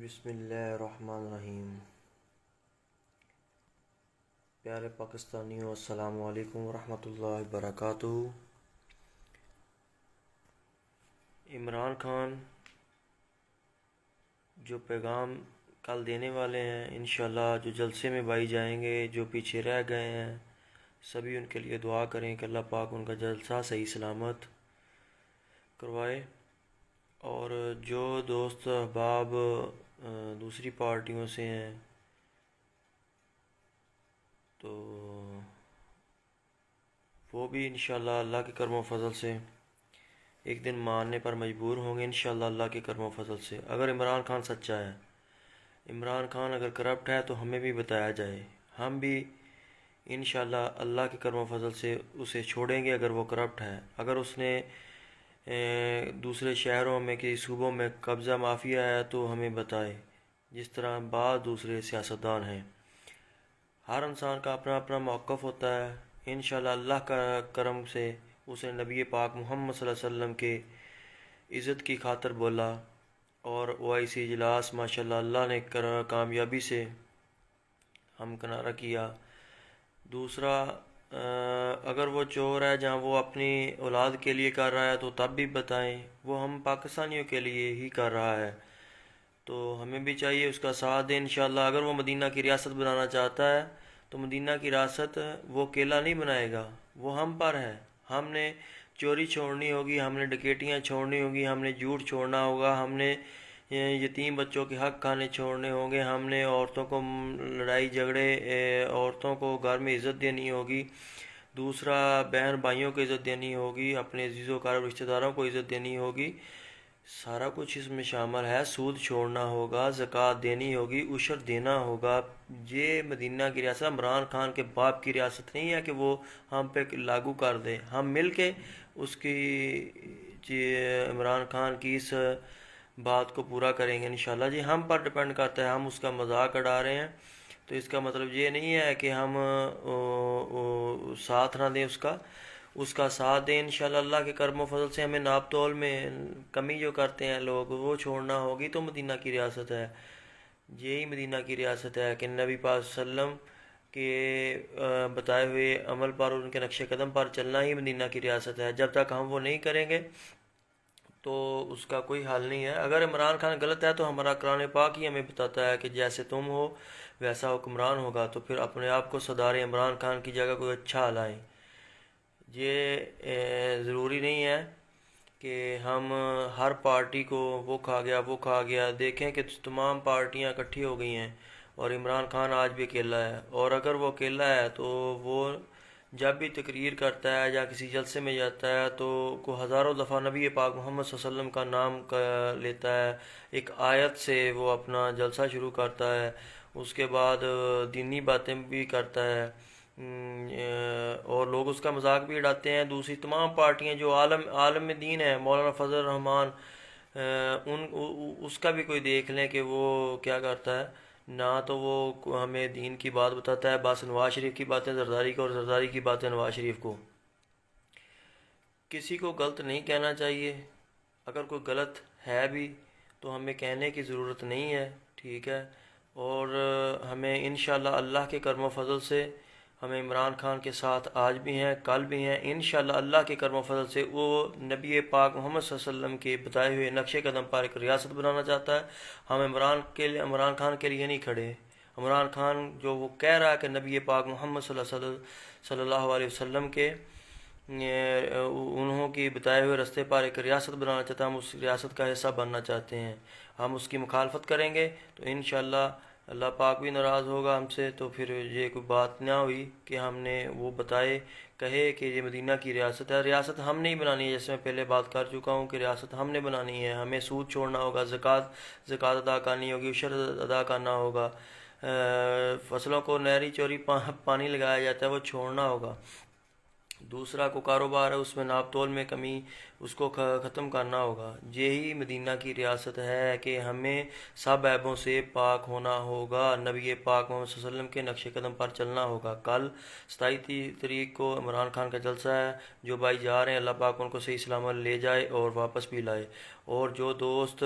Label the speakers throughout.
Speaker 1: بسم اللہ الرحمن الرحیم۔ پیارے پاکستانیوں، السلام علیکم ورحمۃ اللہ وبرکاتہ۔ عمران خان جو پیغام کل دینے والے ہیں، انشاءاللہ جو جلسے میں بھائی جائیں گے، جو پیچھے رہ گئے ہیں سبھی ان کے لیے دعا کریں کہ اللہ پاک ان کا جلسہ صحیح سلامت کروائے۔ اور جو دوست احباب دوسری پارٹیوں سے ہیں تو وہ بھی انشاءاللہ اللہ کے کرم و فضل سے ایک دن ماننے پر مجبور ہوں گے، انشاءاللہ اللہ کے کرم و فضل سے۔ اگر عمران خان سچا ہے، عمران خان اگر کرپٹ ہے تو ہمیں بھی بتایا جائے، ہم بھی انشاءاللہ اللہ کے کرم و فضل سے اسے چھوڑیں گے۔ اگر وہ کرپٹ ہے، اگر اس نے دوسرے شہروں میں کسی صوبوں میں قبضہ مافیا ہے تو ہمیں بتائے، جس طرح بعض دوسرے سیاستدان ہیں۔ ہر انسان کا اپنا اپنا موقف ہوتا ہے، انشاءاللہ اللہ کا کرم سے اسے نبی پاک محمد صلی اللہ علیہ وسلم کے عزت کی خاطر بولا، اور OIC اجلاس ماشاءاللہ اللہ نے کامیابی سے ہم کنارہ کیا۔ دوسرا، اگر وہ چور ہے جہاں وہ اپنی اولاد کے لیے کر رہا ہے تو تب بھی بتائیں، وہ ہم پاکستانیوں کے لیے ہی کر رہا ہے تو ہمیں بھی چاہیے اس کا ساتھ دیں انشاءاللہ۔ اگر وہ مدینہ کی ریاست بنانا چاہتا ہے تو مدینہ کی ریاست وہ اکیلا نہیں بنائے گا، وہ ہم پر ہے۔ ہم نے چوری چھوڑنی ہوگی، ہم نے ڈکیٹیاں چھوڑنی ہوگی، ہم نے جھوٹ چھوڑنا ہوگا، ہم نے یتیم بچوں کے حق کھانے چھوڑنے ہوں گے، ہم نے عورتوں کو لڑائی جھگڑے، عورتوں کو گھر میں عزت دینی ہوگی۔ دوسرا، بہن بھائیوں کو عزت دینی ہوگی، اپنے عزیز و اقارب رشتہ داروں کو عزت دینی ہوگی، سارا کچھ اس میں شامل ہے۔ سود چھوڑنا ہوگا، زکوٰۃ دینی ہوگی، عشر دینا ہوگا۔ یہ مدینہ کی ریاست عمران خان کے باپ کی ریاست نہیں ہے کہ وہ ہم پہ لاگو کر دے۔ ہم مل کے اس کی عمران خان کی اس بات کو پورا کریں گے انشاءاللہ۔ جی ہم پر ڈپینڈ کرتا ہے، ہم اس کا مذاق اڑا رہے ہیں تو اس کا مطلب یہ نہیں ہے کہ ہم ساتھ نہ دیں اس کا ساتھ دیں انشاءاللہ اللہ کے کرم و فضل سے۔ ہمیں ناپ تول میں کمی جو کرتے ہیں لوگ وہ چھوڑنا ہوگی تو مدینہ کی ریاست ہے، یہی مدینہ کی ریاست ہے کہ نبی پاک صلی اللہ علیہ وسلم کے بتائے ہوئے عمل پر اور ان کے نقش قدم پر چلنا ہی مدینہ کی ریاست ہے۔ جب تک ہم وہ نہیں کریں گے تو اس کا کوئی حل نہیں ہے۔ اگر عمران خان غلط ہے تو ہمارا قرآن پاک ہی ہمیں بتاتا ہے کہ جیسے تم ہو ویسا حکمران ہوگا، تو پھر اپنے آپ کو صدارے عمران خان کی جگہ کوئی اچھا لائیں۔ یہ ضروری نہیں ہے کہ ہم ہر پارٹی کو وہ کھا گیا وہ کھا گیا۔ دیکھیں کہ تمام پارٹیاں اکٹھی ہو گئی ہیں اور عمران خان آج بھی اکیلا ہے، اور اگر وہ اکیلا ہے تو وہ جب بھی تقریر کرتا ہے یا کسی جلسے میں جاتا ہے تو کو ہزاروں دفعہ نبی پاک محمد صلی اللہ علیہ وسلم کا نام لیتا ہے، ایک آیت سے وہ اپنا جلسہ شروع کرتا ہے، اس کے بعد دینی باتیں بھی کرتا ہے، اور لوگ اس کا مذاق بھی اڑاتے ہیں۔ دوسری تمام پارٹیاں جو عالم دین ہیں، مولانا فضل الرحمان، اس کا بھی کوئی دیکھ لیں کہ وہ کیا کرتا ہے، نہ تو وہ ہمیں دین کی بات بتاتا ہے، بس نواز شریف کی باتیں زرداری کو اور زرداری کی باتیں نواز شریف کو۔ کسی کو غلط نہیں کہنا چاہیے، اگر کوئی غلط ہے بھی تو ہمیں کہنے کی ضرورت نہیں ہے، ٹھیک ہے۔ اور ہمیں انشاءاللہ اللہ کے کرم و فضل سے ہمیں عمران خان کے ساتھ آج بھی ہیں، کل بھی ہیں، انشاءاللہ اللہ کے کرم و فضل سے۔ وہ نبی پاک محمد صلی اللہ علیہ وسلم کے بتائے ہوئے نقش قدم پر ایک ریاست بنانا چاہتا ہے۔ ہم عمران خان کے لیے نہیں کھڑے۔ عمران خان جو وہ کہہ رہا ہے کہ نبی پاک محمد صلی اللہ علیہ وسلم کے انہوں کی بتائے ہوئے رستے پر ایک ریاست بنانا چاہتا ہے، ہم اس ریاست کا حصہ بننا چاہتے ہیں۔ ہم اس کی مخالفت کریں گے تو انشاءاللہ اللہ پاک بھی ناراض ہوگا ہم سے، تو پھر یہ کوئی بات نہ ہوئی کہ ہم نے وہ کہے کہ یہ مدینہ کی ریاست ہے۔ ریاست ہم نہیں بنانی ہے، جیسے میں پہلے بات کر چکا ہوں کہ ریاست ہم نے بنانی ہے۔ ہمیں سود چھوڑنا ہوگا، زکوٰۃ ادا کرنی ہوگی، عشر ادا کرنا ہوگا، فصلوں کو نہری چوری پانی لگایا جاتا ہے وہ چھوڑنا ہوگا۔ دوسرا کو کاروبار ہے اس میں ناپ تول میں کمی، اس کو ختم کرنا ہوگا۔ یہی مدینہ کی ریاست ہے کہ ہمیں سب عیبوں سے پاک ہونا ہوگا، نبی پاک محمد صلی اللہ علیہ وسلم کے نقش قدم پر چلنا ہوگا۔ کل 27 تاریخ کو عمران خان کا جلسہ ہے، جو بھائی جا رہے ہیں اللہ پاک ان کو صحیح سلامت لے جائے اور واپس بھی لائے۔ اور جو دوست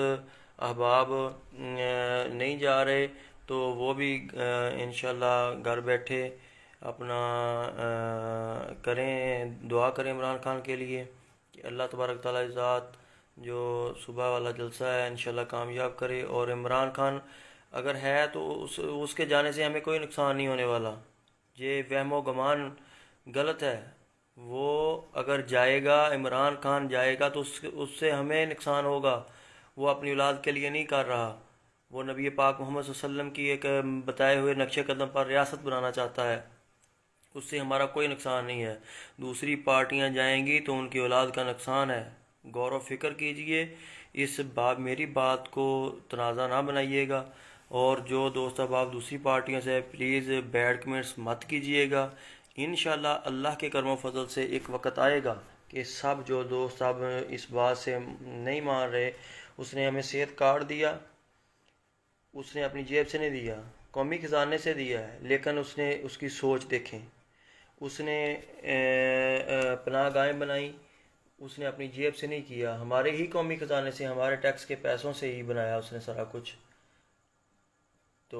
Speaker 1: احباب نہیں جا رہے تو وہ بھی انشاءاللہ گھر بیٹھے اپنا کریں، دعا کریں عمران خان کے لیے کہ اللہ تبارک تعالیٰ ذات جو صبح والا جلسہ ہے انشاءاللہ کامیاب کرے، اور عمران خان اگر ہے تو اس کے جانے سے ہمیں کوئی نقصان نہیں ہونے والا۔ یہ وہم و گمان غلط ہے۔ وہ اگر جائے گا، عمران خان جائے گا تو اس سے ہمیں نقصان ہوگا۔ وہ اپنی اولاد کے لیے نہیں کر رہا، وہ نبی پاک محمد صلی اللہ علیہ وسلم کی ایک بتائے ہوئے نقش قدم پر ریاست بنانا چاہتا ہے، اس سے ہمارا کوئی نقصان نہیں ہے۔ دوسری پارٹیاں جائیں گی تو ان کی اولاد کا نقصان ہے۔ غور و فکر کیجئے اس بات، میری بات کو تنازع نہ بنائیے گا، اور جو دوست احباب دوسری پارٹیوں سے پلیز بیڈ کمنٹس مت کیجئے گا۔ انشاءاللہ اللہ کے کرم و فضل سے ایک وقت آئے گا کہ سب جو دوست اب اس بات سے نہیں مان رہے، اس نے ہمیں صحت کارڈ دیا، اس نے اپنی جیب سے نہیں دیا، قومی خزانے سے دیا ہے، لیکن اس کی سوچ دیکھیں، اس نے پناہ گاہیں بنائیں، اس نے اپنی جیب سے نہیں کیا، ہمارے ہی قومی خزانے سے، ہمارے ٹیکس کے پیسوں سے ہی بنایا اس نے سارا کچھ۔ تو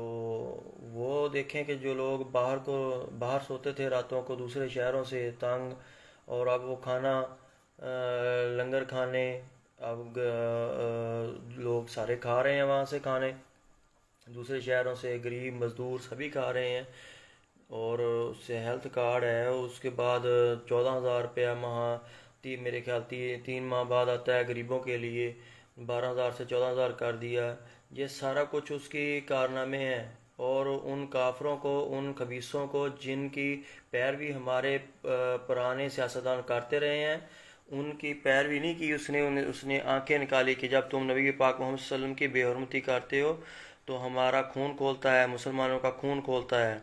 Speaker 1: وہ دیکھیں کہ جو لوگ باہر سوتے تھے راتوں کو دوسرے شہروں سے تنگ، اور اب وہ کھانا لنگر کھانے اب لوگ سارے کھا رہے ہیں، وہاں سے کھانے دوسرے شہروں سے، غریب مزدور سبھی کھا رہے ہیں، اور اس سے ہیلتھ کارڈ ہے، اس کے بعد 14,000 روپیہ ماہ، میرے خیال 3 ماہ بعد آتا ہے غریبوں کے لیے، 12,000 سے 14,000 کر دیا۔ یہ سارا کچھ اس کی کارنامے ہیں، اور ان کافروں کو، ان خبیثوں کو جن کی پیروی ہمارے پرانے سیاستدان کرتے رہے ہیں، ان کی پیروی نہیں کی اس نے آنکھیں نکالی کہ جب تم نبی پاک محمد صلی اللہ علیہ وسلم کی بے حرمتی کرتے ہو تو ہمارا خون کھولتا ہے، مسلمانوں کا خون کھولتا ہے۔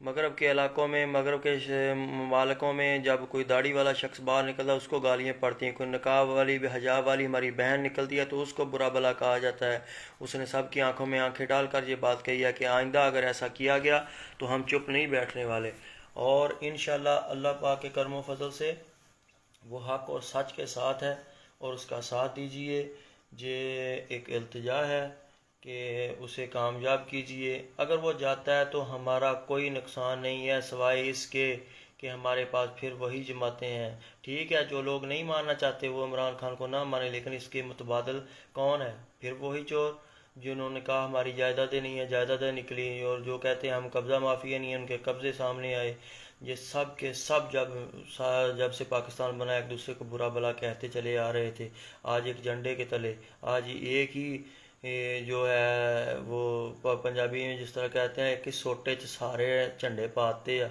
Speaker 1: مغرب کے علاقوں میں، مغرب کے ممالکوں میں جب کوئی داڑھی والا شخص باہر نکلتا ہے اس کو گالیاں پڑتی ہیں، کوئی نقاب والی، حجاب والی ہماری بہن نکلتی ہے تو اس کو برا بلا کہا جاتا ہے۔ اس نے سب کی آنکھوں میں آنکھیں ڈال کر یہ بات کہی ہے کہ آئندہ اگر ایسا کیا گیا تو ہم چپ نہیں بیٹھنے والے، اور انشاءاللہ اللہ پاک کے کرم و فضل سے وہ حق اور سچ کے ساتھ ہے، اور اس کا ساتھ دیجئے۔ یہ ایک التجا ہے کہ اسے کامیاب کیجئے۔ اگر وہ جاتا ہے تو ہمارا کوئی نقصان نہیں ہے سوائے اس کے کہ ہمارے پاس پھر وہی جماعتیں ہیں۔ ٹھیک ہے، جو لوگ نہیں ماننا چاہتے وہ عمران خان کو نہ مانے، لیکن اس کے متبادل کون ہے؟ پھر وہی چور جنہوں نے کہا ہماری جائیدادیں نہیں ہیں، جائیدادیں نکلی، اور جو کہتے ہیں ہم قبضہ مافیا نہیں ہیں، ان کے قبضے سامنے آئے۔ یہ سب کے سب جب سے پاکستان بنا ایک دوسرے کو برا بلا کہتے چلے آ رہے تھے، آج ایک جھنڈے کے تلے، آج ایک ہی جو ہے وہ پنجابی میں جس طرح کہتے ہیں کہ سوٹے چ سارے جھنڈے پاتے ہیں،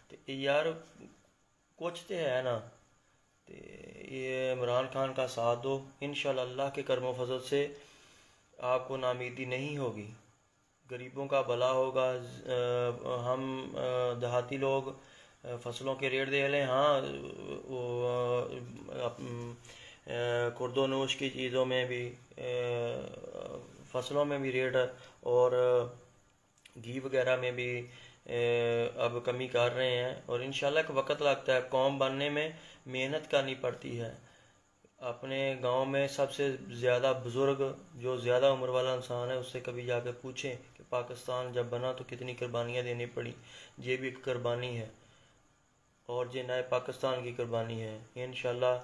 Speaker 1: تو یار کچھ تو ہے نا۔ تو یہ عمران خان کا ساتھ دو، انشاءاللہ اللہ کے کرم و فضل سے آپ کو ناامیدی نہیں ہوگی، غریبوں کا بھلا ہوگا۔ ہم دیہاتی لوگ فصلوں کے ریٹ دے لیں، ہاں خرد و نوش کی چیزوں میں بھی، فصلوں میں بھی ریٹ، اور گھی وغیرہ میں بھی اب کمی کر رہے ہیں، اور انشاءاللہ ایک وقت لگتا ہے، قوم بننے میں محنت کرنی پڑتی ہے۔ اپنے گاؤں میں سب سے زیادہ بزرگ جو زیادہ عمر والا انسان ہے اس سے کبھی جا کے پوچھیں کہ پاکستان جب بنا تو کتنی قربانیاں دینی پڑی، یہ بھی ایک قربانی ہے، اور یہ نئے پاکستان کی قربانی ہے۔ انشاءاللہ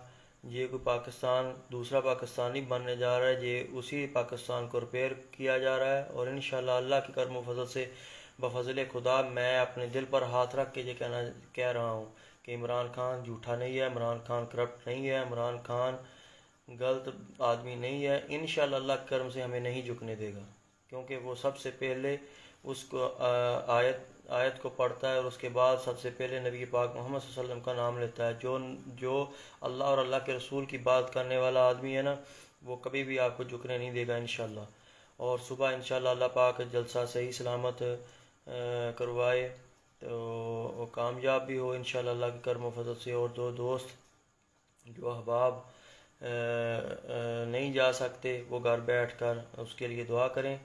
Speaker 1: یہ کوئی پاکستان دوسرا پاکستان نہیں بننے جا رہا ہے، یہ اسی پاکستان کو ریپیئر کیا جا رہا ہے، اور انشاءاللہ اللہ کے کرم و فضل سے بفضل خدا میں اپنے دل پر ہاتھ رکھ کے یہ کہہ رہا ہوں کہ عمران خان جھوٹا نہیں ہے، عمران خان کرپٹ نہیں ہے، عمران خان غلط آدمی نہیں ہے۔ انشاءاللہ اللہ کے کرم سے ہمیں نہیں جھکنے دے گا، کیونکہ وہ سب سے پہلے اس کو آیت کو پڑھتا ہے، اور اس کے بعد سب سے پہلے نبی پاک محمد صلی اللہ علیہ وسلم کا نام لیتا ہے۔ جو اللہ اور اللہ کے رسول کی بات کرنے والا آدمی ہے نا، وہ کبھی بھی آپ کو جھکنے نہیں دے گا انشاءاللہ۔ اور صبح انشاءاللہ اللہ پاک جلسہ صحیح سلامت کروائے تو وہ کامیاب بھی ہو انشاءاللہ اللہ کے کرم و فضل سے۔ اور دو دوست جو احباب نہیں جا سکتے وہ گھر بیٹھ کر اس کے لیے دعا کریں،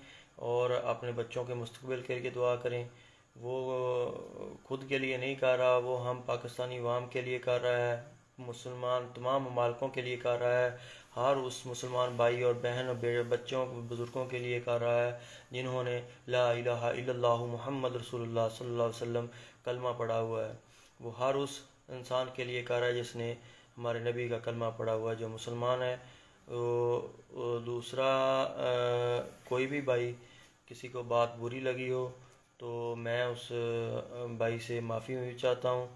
Speaker 1: اور اپنے بچوں کے مستقبل کے لیے دعا کریں۔ وہ خود کے لیے نہیں کر رہا، وہ ہم پاکستانی عوام کے لیے کر رہا ہے، مسلمان تمام ممالکوں کے لیے کر رہا ہے، ہر اس مسلمان بھائی اور بہن اور بچوں بزرگوں کے لیے کر رہا ہے جنہوں نے لا الہ الا اللہ محمد رسول اللہ صلی اللہ علیہ وسلم کلمہ پڑھا ہوا ہے۔ وہ ہر اس انسان کے لیے کر رہا ہے جس نے ہمارے نبی کا کلمہ پڑھا ہوا ہے، جو مسلمان ہے۔ دوسرا، کوئی بھی بھائی کسی کو بات بری لگی ہو تو میں اس بھائی سے معافی بھی چاہتا ہوں،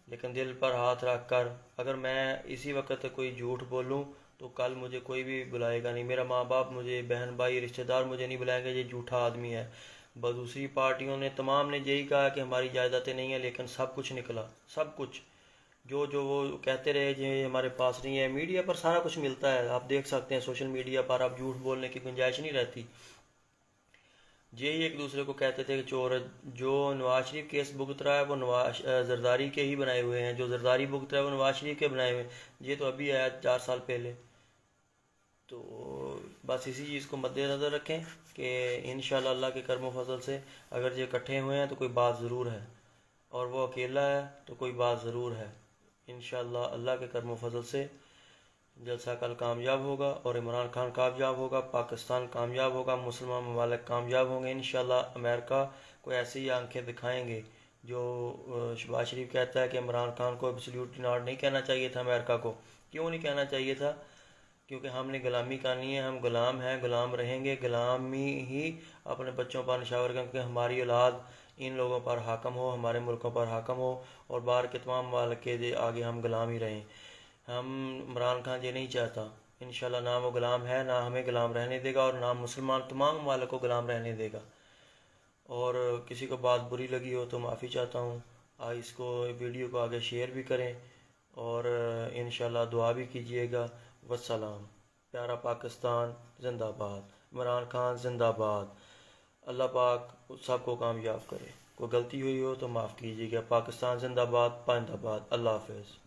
Speaker 1: لیکن دل پر ہاتھ رکھ کر اگر میں اسی وقت کوئی جھوٹ بولوں تو کل مجھے کوئی بھی بلائے گا نہیں، میرا ماں باپ مجھے، بہن بھائی رشتہ دار مجھے نہیں بلائیں گے یہ جھوٹا آدمی ہے۔ دوسری پارٹیوں نے تمام نے یہی کہا کہ ہماری جائیدادیں نہیں ہیں، لیکن سب کچھ نکلا، سب کچھ جو وہ کہتے رہے یہ ہمارے پاس نہیں ہے۔ میڈیا پر سارا کچھ ملتا ہے، آپ دیکھ سکتے ہیں، سوشل میڈیا پر آپ جھوٹ بولنے کی گنجائش نہیں رہتی۔ یہی ایک دوسرے کو کہتے تھے کہ چور، جو نواز شریف کیس بھگت رہا ہے وہ زرداری کے ہی بنائے ہوئے ہیں، جو زرداری بھگت رہا ہے وہ نواز شریف کے بنائے ہوئے ہیں، یہ تو ابھی آیا 4 سال پہلے۔ تو بس اسی چیز کو مد نظر رکھیں کہ انشاءاللہ اللہ کے کرم و فضل سے اگر یہ اکٹھے ہوئے ہیں تو کوئی بات ضرور ہے، اور وہ اکیلا ہے تو کوئی بات ضرور ہے۔ انشاءاللہ اللہ کے کرم و فضل سے جلسہ کل کامیاب ہوگا، اور عمران خان کامیاب ہوگا، پاکستان کامیاب ہوگا، مسلمان ممالک کامیاب ہوں گے انشاءاللہ۔ امریکہ کو ایسی ہی آنکھیں دکھائیں گے جو شہباز شریف کہتا ہے کہ عمران خان کو ایبسلیوٹلی ناٹ نہیں کہنا چاہیے تھا امریکہ کو۔ کیوں نہیں کہنا چاہیے تھا؟ کیونکہ ہم نے غلامی کرنی ہے، ہم غلام ہیں، غلام رہیں گے، غلامی ہی اپنے بچوں پر نشاور کریں کہ ہماری اولاد ان لوگوں پر حاکم ہو، ہمارے ملکوں پر حاکم ہو، اور باہر کے تمام ممالک کے آگے ہم غلام ہی رہیں۔ ہم عمران خان یہ نہیں چاہتا، انشاءاللہ نہ وہ غلام ہے، نہ ہمیں غلام رہنے دے گا، اور نہ مسلمان تمام ممالک کو غلام رہنے دے گا۔ اور کسی کو بات بری لگی ہو تو معافی چاہتا ہوں، اس کو ویڈیو کو آگے شیئر بھی کریں، اور انشاءاللہ دعا بھی کیجیے گا۔ والسلام۔ پیارا پاکستان زندہ باد، عمران خان زندہ باد۔ اللہ پاک سب کو کامیاب کرے، کوئی غلطی ہوئی ہو تو معاف کیجیے گا۔ پاکستان زندہ باد، پائندہ باد۔ اللہ حافظ۔